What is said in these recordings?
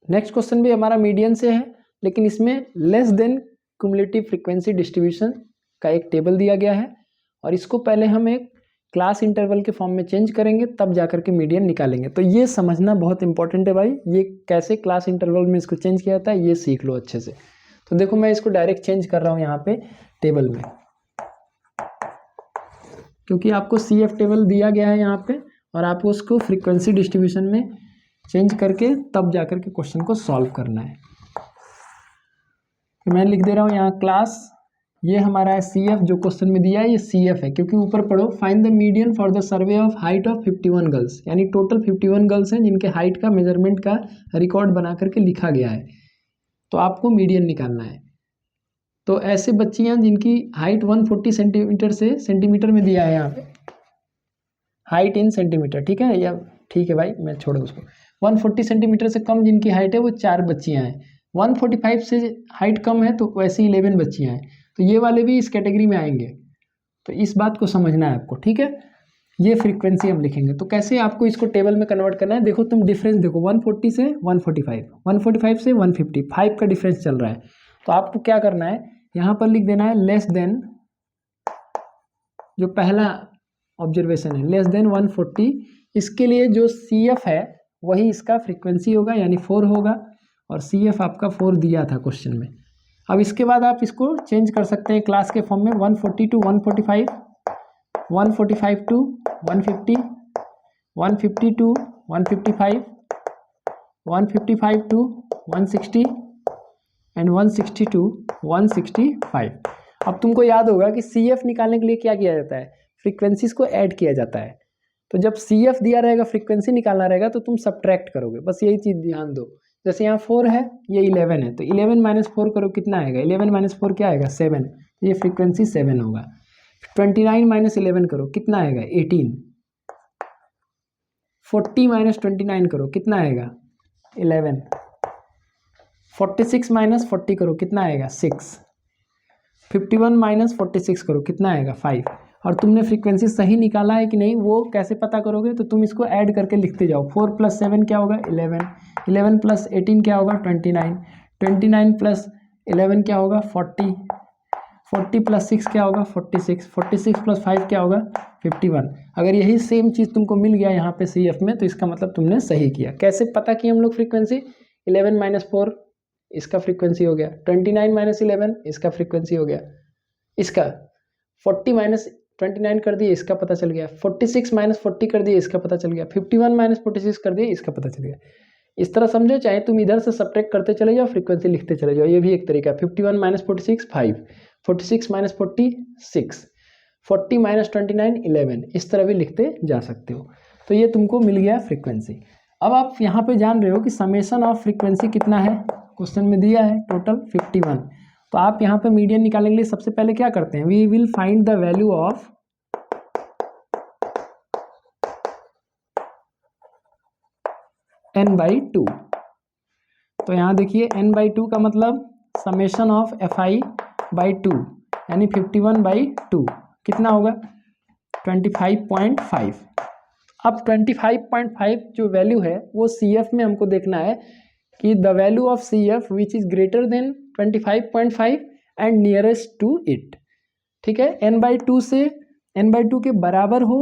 Next question भी हमारा median से है, लेकिन इसमें less than cumulative frequency distribution का एक टेबल दिया गया है और इसको पहले हम एक क्लास इंटरवल के फॉर्म में चेंज करेंगे, तब जाकर के मीडियन निकालेंगे। तो ये समझना बहुत इंपॉर्टेंट है भाई, ये कैसे क्लास इंटरवल में इसको चेंज किया जाता है ये सीख लो अच्छे से। तो देखो मैं इसको डायरेक्ट चेंज कर रहा हूँ यहाँ पे टेबल में, क्योंकि आपको CF टेबल दिया गया है यहाँ पे और आपको उसको फ्रीक्वेंसी डिस्ट्रीब्यूशन में चेंज करके तब जाकर के क्वेश्चन को सॉल्व करना है। तो मैं लिख दे रहा हूँ यहाँ क्लास, ये हमारा है CF, जो क्वेश्चन में दिया है ये CF है, क्योंकि ऊपर पढ़ो find the median for the survey of height of 51 girls, यानी टोटल 51 गर्ल्स हैं जिनके हाइट का मेजरमेंट का रिकॉर्ड बना करके लिखा गया है, तो आपको मीडियन निकालना है। तो ऐसे बच्चियां जिनकी हाइट 140 सेंटीमीटर से सेंटीमीटर में दिया है यहाँ पे, हाइट इन सेंटीमीटर, ठीक है, या ठीक है भाई मैं छोड़ दूँ उसको। 140 सेंटीमीटर से कम जिनकी हाइट है वो 4 बच्चियां हैं, 145 से हाइट कम है तो वैसे 11 बच्चियां हैं, तो ये वाले भी इस कैटेगरी में आएंगे। तो इस बात को समझना है आपको, ठीक है। ये फ्रीक्वेंसी हम लिखेंगे, तो कैसे आपको इसको टेबल में कन्वर्ट करना है, देखो तुम डिफरेंस देखो 140 से 145, 145 से 155 का डिफरेंस चल रहा है। तो आपको क्या करना है, यहाँ पर लिख देना है लेस देन, जो पहला ऑब्जर्वेशन है लेस देन 140, इसके लिए जो CF है वही इसका फ्रीक्वेंसी होगा, यानी 4 होगा, और CF आपका 4 दिया था क्वेश्चन में। अब इसके बाद आप इसको चेंज कर सकते हैं क्लास के फॉर्म में, 140 to 145, 145 to 150, 150 to 155, 155 to 160 and 160 to 165। अब तुमको याद होगा कि CF निकालने के लिए क्या किया जाता है, फ्रीक्वेंसीज को ऐड किया जाता है। तो जब CF दिया रहेगा, फ्रीक्वेंसी निकालना रहेगा, तो तुम सब्ट्रैक्ट करोगे, बस यही चीज़ ध्यान दो। जैसे यहाँ 4 है, ये 11 है, तो 11 माइनस 4 करो कितना आएगा, 11 माइनस 4 क्या आएगा 7, तो ये फ्रीक्वेंसी 7 होगा। 29 माइनस 11 करो कितना आएगा 18, 40 माइनस 29 करो कितना आएगा 11, 46 माइनस 40 करो कितना आएगा 6, 51 माइनस 46 करो कितना आएगा 5। और तुमने फ्रीक्वेंसी सही निकाला है कि नहीं वो कैसे पता करोगे, तो तुम इसको ऐड करके लिखते जाओ। 4 + 7 क्या होगा 11, 11 + 18 क्या होगा 29, 29 + 11 क्या होगा 40, 40 + 6 क्या होगा 46, 46 + 5 क्या होगा 51। अगर यही सेम चीज़ तुमको मिल गया यहाँ पे CF में, तो इसका मतलब तुमने सही किया। कैसे पता किया हम लोग फ्रीक्वेंसी, 11 माइनस 4 इसका फ्रीक्वेंसी हो गया, 29 माइनस 11 इसका फ्रीक्वेंसी हो गया, इसका 40 माइनस 29 कर दिए इसका पता चल गया, 46 माइनस 40 कर दिए इसका पता चल गया, 51 माइनस 46 कर दिए इसका पता चल गया। इस तरह समझो, चाहे तुम इधर से सब्ट्रैक्ट करते चले जाओ, फ्रीक्वेंसी लिखते चले जाओ, ये भी एक तरीका है। 51 माइनस 46 5, 46 माइनस 40 6, 40 माइनस 29 11, इस तरह भी लिखते जा सकते हो। तो ये तुमको मिल गया फ्रीक्वेंसी। अब आप यहाँ पे जान रहे हो कि समेशन ऑफ फ्रीक्वेंसी कितना है, क्वेश्चन में दिया है टोटल 51। तो आप यहाँ पे मीडियन निकालने के लिए सबसे पहले क्या करते हैं, we will find the value of n/2। तो यहाँ देखिए n/2 का मतलब समेशन ऑफ Fi/2, यानी 51/2 कितना होगा 25.5। अब 25.5 जो वैल्यू है वो CF में हमको देखना है कि the value of CF which is greater than 25.5 and nearest to it. ठीक है, n/2 से n/2 के बराबर हो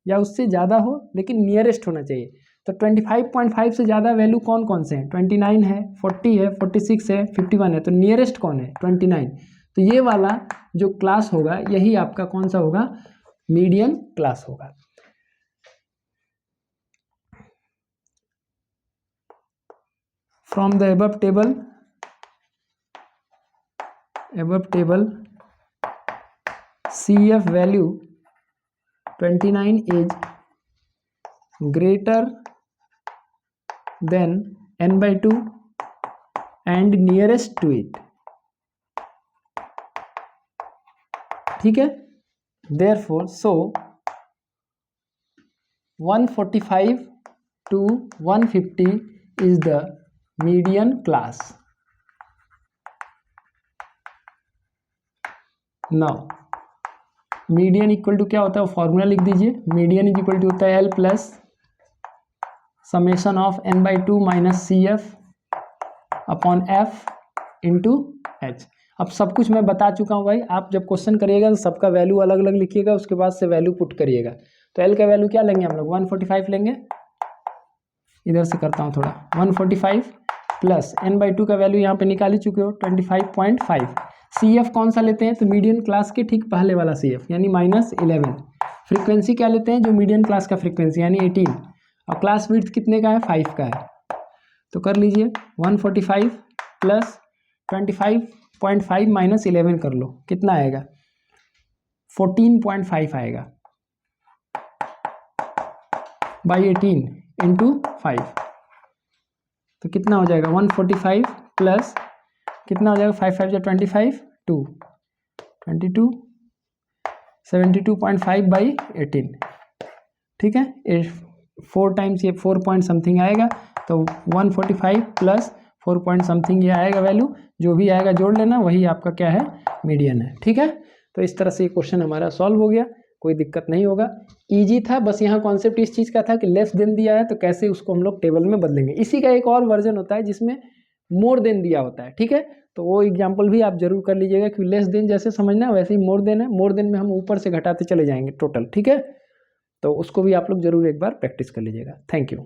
या उससे ज़्यादा हो, लेकिन नियरेस्ट होना चाहिए। तो 25.5 से ज़्यादा वैल्यू कौन कौन से हैं, 29 है, 40 है, 46 है, 51 है, तो नियरेस्ट कौन है 29। तो ये वाला जो क्लास होगा यही आपका कौन सा होगा, मीडियन क्लास होगा। From the above table CF value 29 is greater than n/2 and nearest to it। ठीक है, therefore so 145 to 150 is the median class। now median equal to क्या होता है, फॉर्मूला लिख दीजिए। मीडियन इज इक्वल टू होता है L plus summation of n/2 minus CF upon F into H. अब सब कुछ मैं बता चुका हूँ भाई, आप जब क्वेश्चन करिएगा तो सबका वैल्यू अलग अलग लिखिएगा, उसके बाद से वैल्यू पुट करिएगा। तो एल का वैल्यू क्या लेंगे हम लोग, 145 लेंगे, इधर से करता हूँ थोड़ा, 145 प्लस n/2 का वैल्यू यहाँ पे निकाल ही चुके हो 25.5। सी एफ कौन सा लेते हैं, तो मीडियन क्लास के ठीक पहले वाला सी एफ यानी -11। फ्रीक्वेंसी क्या लेते हैं, जो मीडियन क्लास का फ्रीक्वेंसी यानी 18, और क्लास विड्थ कितने का है, 5 का है। तो कर लीजिए 145 प्लस 25.5 माइनस 11 कर लो, कितना आएगा 14.5 आएगा बाई 18 इंटू 5। तो कितना हो जाएगा 145 प्लस कितना हो जाएगा 5 5 25 2 22 72.5 बाई 18। ठीक है, 4 टाइम्स ये 4 पॉइंट समथिंग आएगा, तो 145 प्लस 4 पॉइंट समथिंग ये आएगा वैल्यू, जो भी आएगा जोड़ लेना, वही आपका क्या है, मीडियन है। ठीक है, तो इस तरह से ये क्वेश्चन हमारा सॉल्व हो गया, कोई दिक्कत नहीं होगा, इजी था। बस यहाँ कॉन्सेप्ट इस चीज़ का था कि लेस देन दिया है तो कैसे उसको हम लोग टेबल में बदलेंगे। इसी का एक और वर्जन होता है जिसमें मोर देन दिया होता है। ठीक है, तो वो एग्जाम्पल भी आप जरूर कर लीजिएगा, कि लेस देन जैसे समझना वैसे ही मोर देन है, मोर देन में हम ऊपर से घटाते चले जाएंगे टोटल। ठीक है, तो उसको भी आप लोग जरूर एक बार प्रैक्टिस कर लीजिएगा। Thank you.